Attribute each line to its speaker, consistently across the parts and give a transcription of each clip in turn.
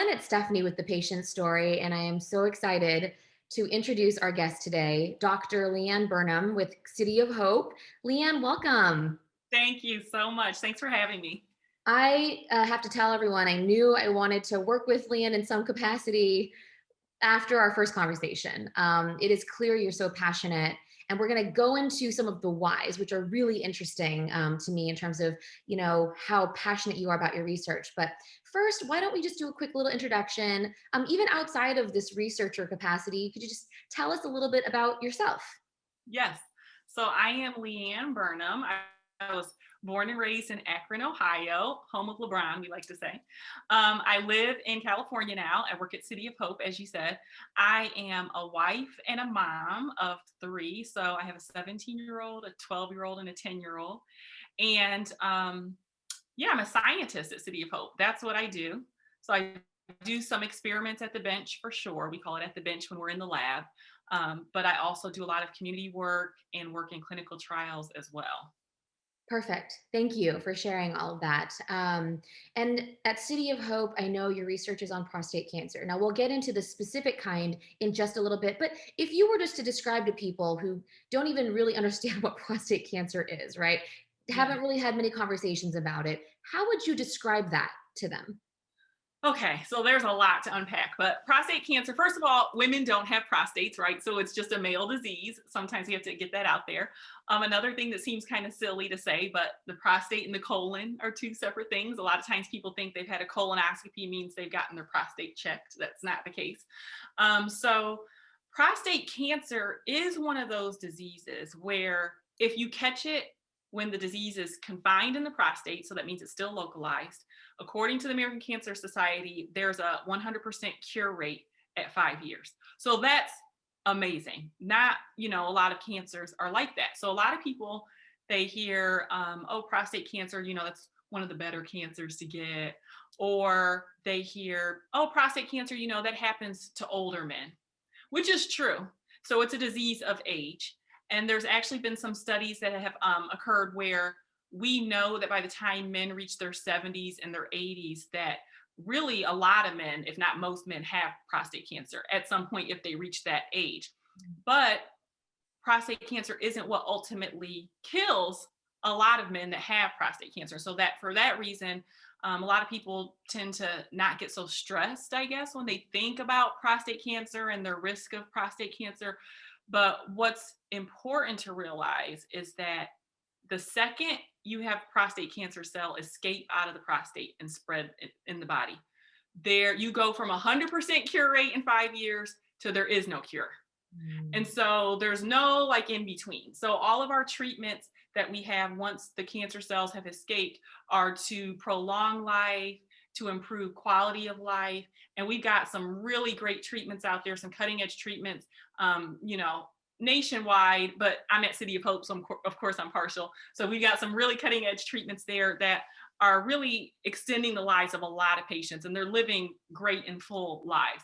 Speaker 1: everyone. It's Stephanie with the patient story, and I am so excited to introduce our guest today, Dr. Leanne Burnham with City of Hope. Leanne, welcome.
Speaker 2: Thank you so much. Thanks for having me.
Speaker 1: I have to tell everyone I knew I wanted to work with Leanne in some capacity after our first conversation. It is clear you're so passionate, and we're going to go into some of the whys, which are really interesting to me in terms of, how passionate you are about your research. But first, why don't we just do a quick little introduction? Even outside of this researcher capacity, could you just tell us a little bit about yourself?
Speaker 2: Yes. So I am Leanne Burnham. I was born and raised in Akron, Ohio, home of LeBron, we like to say. I live in California now. I work at City of Hope, as you said. I am a wife and a mom of three. So I have a 17-year-old, a 12-year-old, and a 10-year-old. And yeah, I'm a scientist at City of Hope. That's what I do. So I do some experiments at the bench for sure. We call it at the bench when we're in the lab. But I also do a lot of community work and work in clinical trials as well.
Speaker 1: Perfect. Thank you for sharing all of that. And at City of Hope, I know your research is on prostate cancer. Now, we'll get into the specific kind in just a little bit, but if you were just to describe to people who don't even really understand what prostate cancer is, right?
Speaker 2: Yeah.
Speaker 1: Haven't really had many conversations about it, how would you describe that to them?
Speaker 2: Okay, so there's a lot to unpack, but prostate cancer, first of all, women don't have prostates, right? So it's just a male disease. Sometimes you have to get that out there. Another thing that seems kind of silly to say, but the prostate and the colon are two separate things. A lot of times people think they've had a colonoscopy means they've gotten their prostate checked. That's not the case. So prostate cancer is one of those diseases where if you catch it when the disease is confined in the prostate, so that means it's still localized. According to the American Cancer Society, there's a 100% cure rate at 5 years. So that's amazing. Not, a lot of cancers are like that. So a lot of people, they hear, oh, prostate cancer, that's one of the better cancers to get. Or they hear, oh, prostate cancer, that happens to older men, which is true. So it's a disease of age. And there's actually been some studies that have occurred where we know that by the time men reach their 70s and their 80s, that really a lot of men, if not most men, have prostate cancer at some point if they reach that age. But prostate cancer isn't what ultimately kills a lot of men that have prostate cancer. So that for that reason, a lot of people tend to not get so stressed, I guess, when they think about prostate cancer and their risk of prostate cancer. But what's important to realize is that the second you have prostate cancer cell escape out of the prostate and spread in the body, there you go from 100% cure rate in 5 years to there is no cure. And so there's no like in between. So all of our treatments that we have once the cancer cells have escaped are to prolong life, to improve quality of life. And we've got some really great treatments out there, some cutting edge treatments, nationwide, but I'm at City of Hope, so of course I'm partial. So we've got some really cutting edge treatments there that are really extending the lives of a lot of patients, and they're living great and full lives.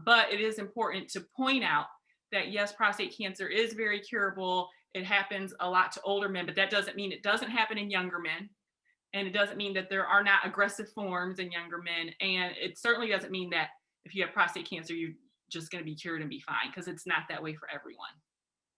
Speaker 2: But it is important to point out that yes, prostate cancer is very curable. It happens a lot to older men, but that doesn't mean it doesn't happen in younger men. And it doesn't mean that there are not aggressive forms in younger men. And it certainly doesn't mean that if you have prostate cancer, you're just going to be cured and be fine, because it's not that way for everyone.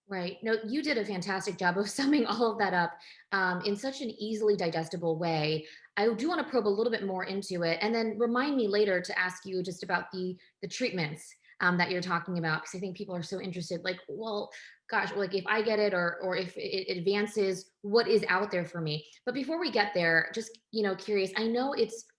Speaker 1: Right. No, you did a fantastic job of summing all of that up in such an easily digestible way. I do want to probe a little bit more into it, and then remind me later to ask you just about the treatments that you're talking about, because I think people are so interested. Like, well, gosh, like if I get it, or if it advances, what is out there for me? But before we get there, just curious. I know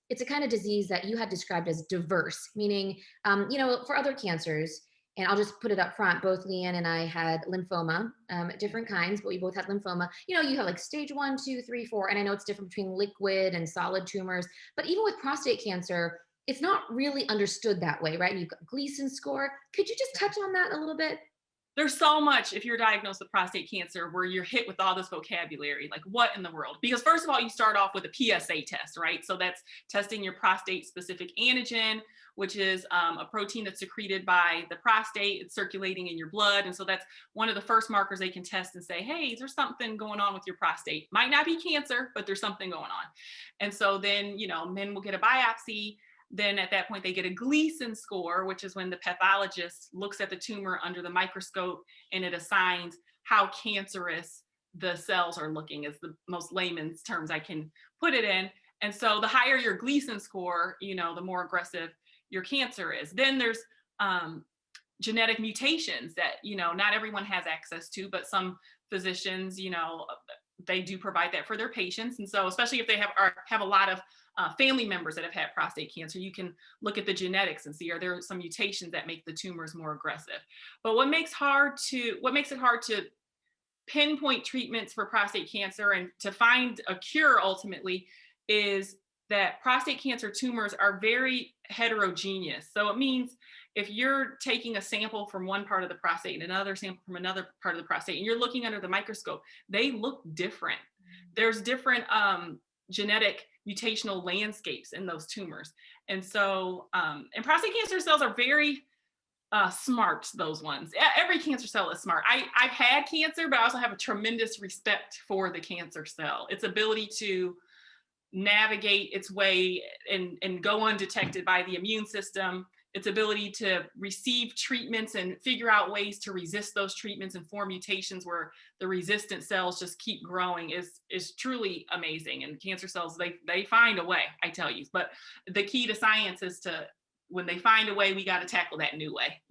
Speaker 1: it's a kind of disease that you had described as diverse, meaning for other cancers. And I'll just put it up front. Both Leanne and I had lymphoma, different kinds, but we both had lymphoma. You have like stage 1, 2, 3, 4, and I know it's different between liquid and solid tumors. But even with prostate cancer, it's not really understood that way, right? You've got Gleason score. Could you just touch on that a little bit?
Speaker 2: There's so much if you're diagnosed with prostate cancer where you're hit with all this vocabulary, like what in the world? Because first of all, you start off with a PSA test, right? So that's testing your prostate specific antigen, which is a protein that's secreted by the prostate. It's circulating in your blood. And so that's one of the first markers they can test and say, hey, is there something going on with your prostate? Might not be cancer, but there's something going on. And so then, men will get a biopsy. Then at that point, they get a Gleason score, which is when the pathologist looks at the tumor under the microscope and it assigns how cancerous the cells are looking, is the most layman's terms I can put it in. And so the higher your Gleason score, the more aggressive your cancer is. Then there's genetic mutations that, not everyone has access to, but some physicians, they do provide that for their patients. And so especially if they have a lot of family members that have had prostate cancer, you can look at the genetics and see, are there some mutations that make the tumors more aggressive. But what makes it hard to pinpoint treatments for prostate cancer and to find a cure ultimately is that prostate cancer tumors are very heterogeneous. So it means if you're taking a sample from one part of the prostate and another sample from another part of the prostate, and you're looking under the microscope, they look different. There's different genetic mutational landscapes in those tumors. And so, and prostate cancer cells are very smart, those ones. Every cancer cell is smart. I've had cancer, but I also have a tremendous respect for the cancer cell. Its ability to navigate its way and go undetected by the immune system, its ability to receive treatments and figure out ways to resist those treatments and form mutations where the resistant cells just keep growing is truly amazing. And cancer cells, they find a way, I tell you. But the key to science is to, when they find a way, we got to tackle that new way,